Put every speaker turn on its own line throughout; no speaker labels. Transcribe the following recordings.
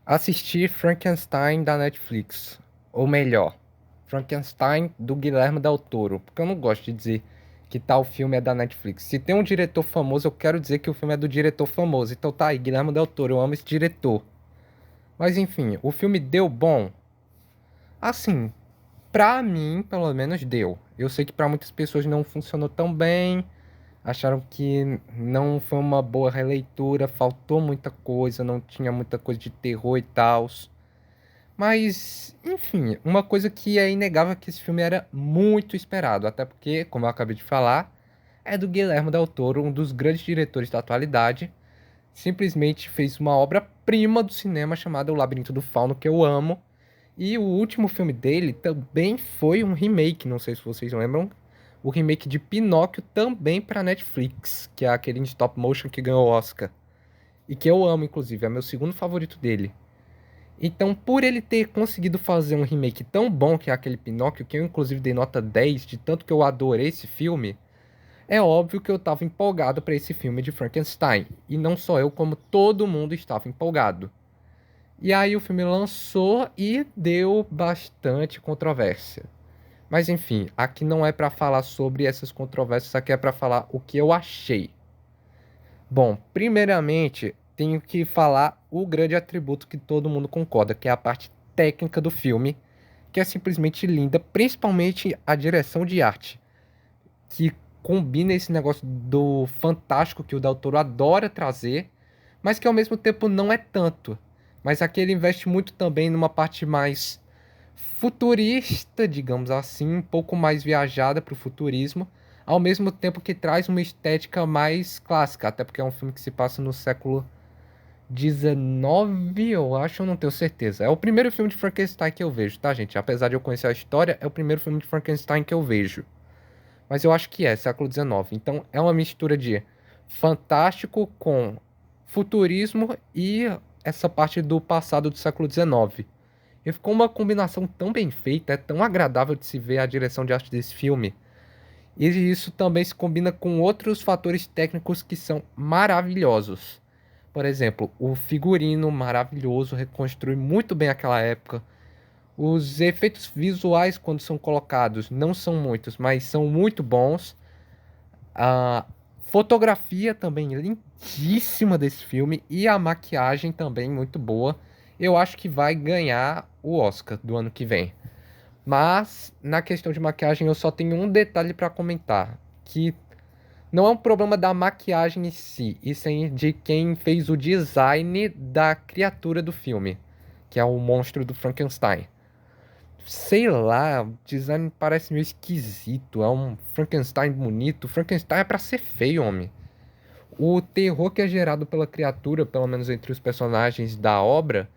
Assisti Frankenstein da Netflix. Ou melhor, Frankenstein do Guilherme Del Toro. Porque eu não gosto de dizer que tal filme é da Netflix. Se tem um diretor famoso, eu quero dizer que o filme é do diretor famoso. Então tá aí, Guilherme Del Toro, eu amo esse diretor. Mas enfim, o filme deu bom? Assim, pra mim, pelo menos deu. Eu sei que pra muitas pessoas não funcionou tão bem. Acharam que não foi uma boa releitura, faltou muita coisa, não tinha muita coisa de terror e tal. Mas, enfim, uma coisa que é inegável é que esse filme era muito esperado, até porque, como eu acabei de falar, é do Guillermo del Toro, um dos grandes diretores da atualidade. Simplesmente fez uma obra-prima do cinema chamada O Labirinto do Fauno, que eu amo. E o último filme dele também foi um remake, não sei se vocês lembram, o remake de Pinóquio também para Netflix, que é aquele em stop motion que ganhou o Oscar. E que eu amo, inclusive, é meu segundo favorito dele. Então, por ele ter conseguido fazer um remake tão bom que é aquele Pinóquio, que eu inclusive dei nota 10 de tanto que eu adorei esse filme, é óbvio que eu estava empolgado para esse filme de Frankenstein. E não só eu, como todo mundo estava empolgado. E aí o filme lançou e deu bastante controvérsia. Mas enfim, aqui não é para falar sobre essas controvérsias, aqui é para falar o que eu achei. Bom, primeiramente, tenho que falar o grande atributo que todo mundo concorda, que é a parte técnica do filme, que é simplesmente linda, principalmente a direção de arte, que combina esse negócio do fantástico que o Del Toro adora trazer, mas que ao mesmo tempo não é tanto. Mas aqui ele investe muito também numa parte mais futurista, digamos assim, um pouco mais viajada para o futurismo, ao mesmo tempo que traz uma estética mais clássica, até porque é um filme que se passa no século XIX, eu acho, eu não tenho certeza. É o primeiro filme de Frankenstein que eu vejo, tá, gente? Apesar de eu conhecer a história, é o primeiro filme de Frankenstein que eu vejo. Mas eu acho que é século XIX. Então é uma mistura de fantástico com futurismo e essa parte do passado do século XIX. E ficou uma combinação tão bem feita, é tão agradável de se ver a direção de arte desse filme. E isso também se combina com outros fatores técnicos que são maravilhosos. Por exemplo, o figurino maravilhoso reconstrui muito bem aquela época. Os efeitos visuais, quando são colocados, não são muitos, mas são muito bons. A fotografia também lindíssima desse filme e a maquiagem também muito boa. Eu acho que vai ganhar o Oscar do ano que vem. Mas na questão de maquiagem eu só tenho um detalhe para comentar, que não é um problema da maquiagem em si, e sim de quem fez o design da criatura do filme, que é o monstro do Frankenstein. Sei lá, o design parece meio esquisito, é um Frankenstein bonito. Frankenstein é pra ser feio, homem. O terror que é gerado pela criatura, pelo menos entre os personagens da obra,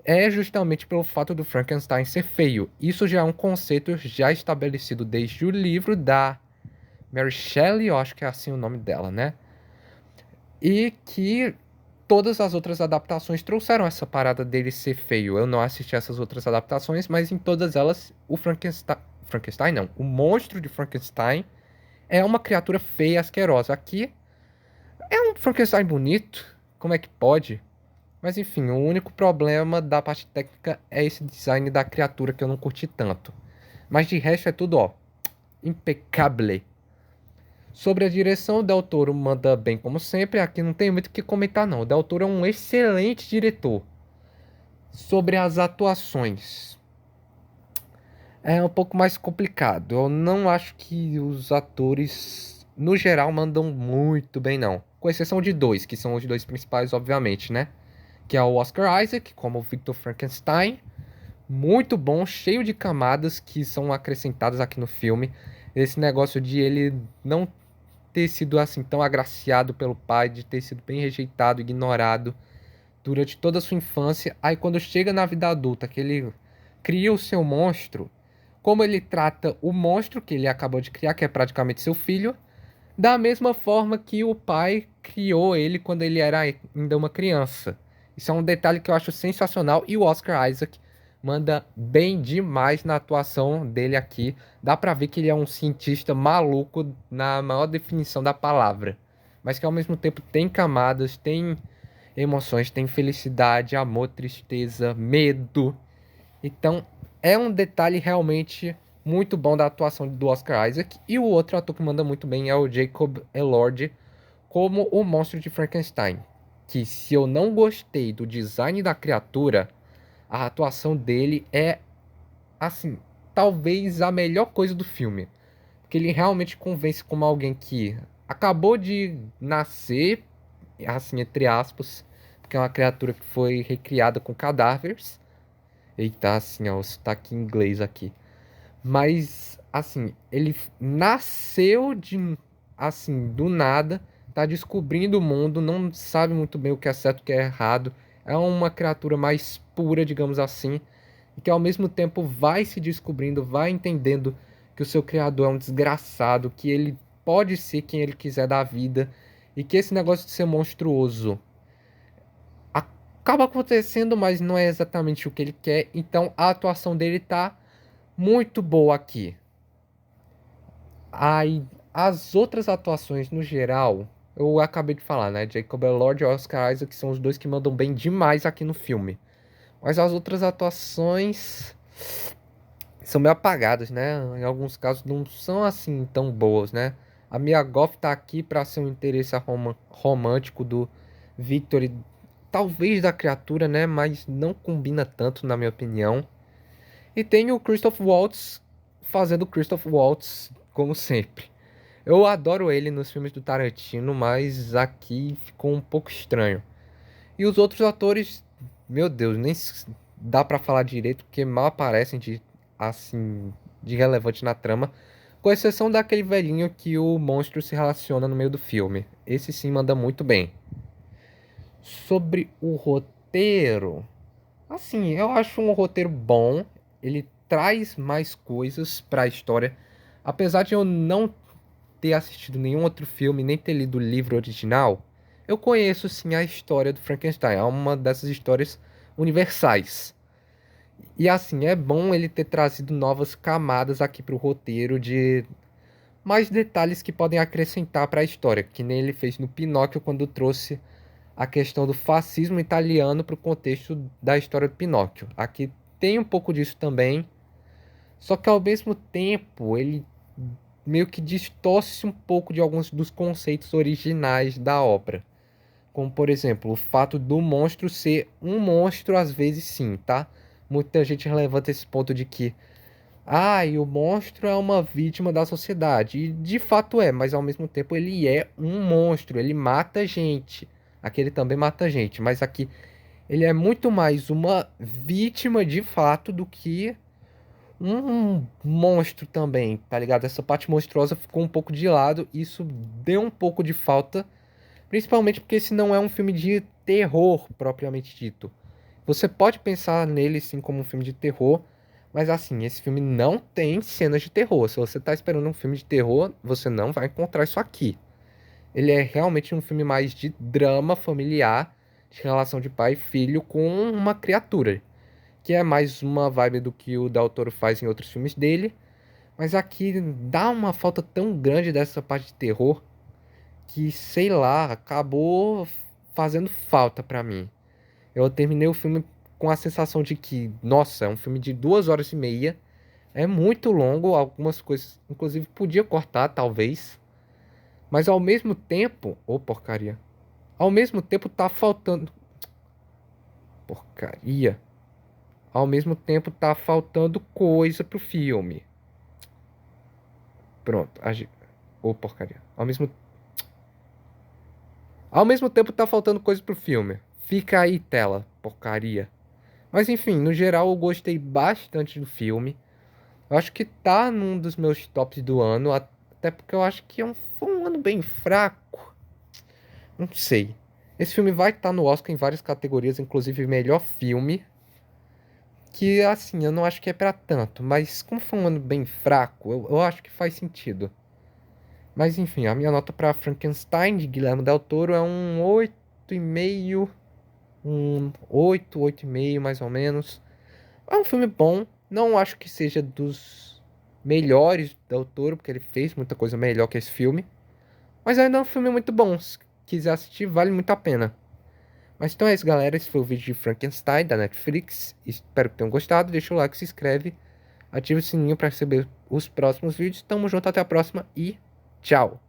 é justamente pelo fato do Frankenstein ser feio. Isso já é um conceito já estabelecido desde o livro da Mary Shelley, eu acho que é assim o nome dela, né? E que todas as outras adaptações trouxeram essa parada dele ser feio. Eu não assisti essas outras adaptações, mas em todas elas o Frankenstein, Frankenstein não, o monstro de Frankenstein é uma criatura feia e asquerosa. Aqui é um Frankenstein bonito, como é que pode? Mas enfim, o único problema da parte técnica é esse design da criatura que eu não curti tanto. Mas de resto é tudo, ó, impecável. Sobre a direção, o Del Toro manda bem como sempre. Aqui não tem muito o que comentar, não. O Del Toro é um excelente diretor. Sobre as atuações, é um pouco mais complicado. Eu não acho que os atores, no geral, mandam muito bem, não. Com exceção de dois, que são os dois principais, obviamente, né? Que é o Oscar Isaac, como o Victor Frankenstein. Muito bom, cheio de camadas que são acrescentadas aqui no filme. Esse negócio de ele não ter sido assim tão agraciado pelo pai, de ter sido bem rejeitado, ignorado durante toda a sua infância. Aí quando chega na vida adulta, que ele cria o seu monstro, como ele trata o monstro que ele acabou de criar, que é praticamente seu filho, da mesma forma que o pai criou ele quando ele era ainda uma criança. Isso é um detalhe que eu acho sensacional e o Oscar Isaac manda bem demais na atuação dele aqui. Dá pra ver que ele é um cientista maluco na maior definição da palavra, mas que ao mesmo tempo tem camadas, tem emoções, tem felicidade, amor, tristeza, medo. Então, é um detalhe realmente muito bom da atuação do Oscar Isaac. E o outro ator que manda muito bem é o Jacob Elord como o monstro de Frankenstein. Que se eu não gostei do design da criatura, a atuação dele é, assim, talvez a melhor coisa do filme. Porque ele realmente convence como alguém que acabou de nascer, assim, entre aspas, porque é uma criatura que foi recriada com cadáveres. Eita, assim, ó, o sotaque em inglês aqui. Mas, assim, ele nasceu de, assim, do nada, tá descobrindo o mundo, não sabe muito bem o que é certo e o que é errado. É uma criatura mais pura, digamos assim, e que ao mesmo tempo vai se descobrindo, vai entendendo que o seu criador é um desgraçado, que ele pode ser quem ele quiser da vida, e que esse negócio de ser monstruoso acaba acontecendo, mas não é exatamente o que ele quer. Então a atuação dele tá muito boa aqui. Aí, as outras atuações no geral, eu acabei de falar, né? Jacob Elord e Oscar Isaac são os dois que mandam bem demais aqui no filme. Mas as outras atuações são meio apagadas, né? Em alguns casos não são assim tão boas, né? A Mia Goth tá aqui para ser um interesse romântico do Victor e talvez da criatura, né? Mas não combina tanto, na minha opinião. E tem o Christoph Waltz fazendo Christoph Waltz, como sempre. Eu adoro ele nos filmes do Tarantino, mas aqui ficou um pouco estranho. E os outros atores, meu Deus, nem dá pra falar direito, porque mal aparecem de assim de relevante na trama, com exceção daquele velhinho que o monstro se relaciona no meio do filme. Esse sim manda muito bem. Sobre o roteiro, assim, eu acho um roteiro bom. Ele traz mais coisas para a história. Apesar de eu não ter assistido nenhum outro filme, nem ter lido o livro original, eu conheço sim a história do Frankenstein. É uma dessas histórias universais. E assim, é bom ele ter trazido novas camadas aqui para o roteiro de mais detalhes que podem acrescentar para a história, que nem ele fez no Pinóquio quando trouxe a questão do fascismo italiano para o contexto da história do Pinóquio. Aqui tem um pouco disso também, só que ao mesmo tempo ele meio que distorce um pouco de alguns dos conceitos originais da obra. Como, por exemplo, o fato do monstro ser um monstro às vezes sim, tá? Muita gente levanta esse ponto de que, e o monstro é uma vítima da sociedade. E de fato é, mas ao mesmo tempo ele é um monstro, ele mata gente. Aqui ele também mata gente, mas aqui ele é muito mais uma vítima de fato do que um monstro também, tá ligado? Essa parte monstruosa ficou um pouco de lado, isso deu um pouco de falta, principalmente porque esse não é um filme de terror propriamente dito. Você pode pensar nele sim como um filme de terror, mas assim, esse filme não tem cenas de terror. Se você tá esperando um filme de terror, você não vai encontrar isso aqui. Ele é realmente um filme mais de drama familiar, de relação de pai e filho com uma criatura, que é mais uma vibe do que o Del Toro faz em outros filmes dele, mas aqui dá uma falta tão grande dessa parte de terror que, sei lá, acabou fazendo falta pra mim. Eu terminei o filme com a sensação de que, nossa, é um filme de 2 horas e meia, é muito longo, algumas coisas, inclusive, podia cortar, talvez, mas ao mesmo tempo, ô porcaria, ao mesmo tempo tá faltando, porcaria, ao mesmo tempo tá faltando coisa pro filme. Pronto, ô porcaria, ao mesmo tempo tá faltando coisa pro filme. Fica aí, tela, porcaria. Mas enfim, no geral eu gostei bastante do filme. Eu acho que tá num dos meus tops do ano, até porque eu acho que foi um ano bem fraco. Não sei. Esse filme vai estar no Oscar em várias categorias, inclusive melhor filme. Que assim, eu não acho que é pra tanto, mas como foi um ano bem fraco, eu acho que faz sentido. Mas enfim, a minha nota pra Frankenstein de Guilherme Del Toro é um 8,5, um 8,5 mais ou menos. É um filme bom, não acho que seja dos melhores Del Toro, porque ele fez muita coisa melhor que esse filme. Mas ainda é um filme muito bom. Se quiser assistir, vale muito a pena. Mas então é isso, galera. Esse foi o vídeo de Frankenstein da Netflix. Espero que tenham gostado. Deixa o like, se inscreve, ativa o sininho para receber os próximos vídeos. Tamo junto, até a próxima e tchau!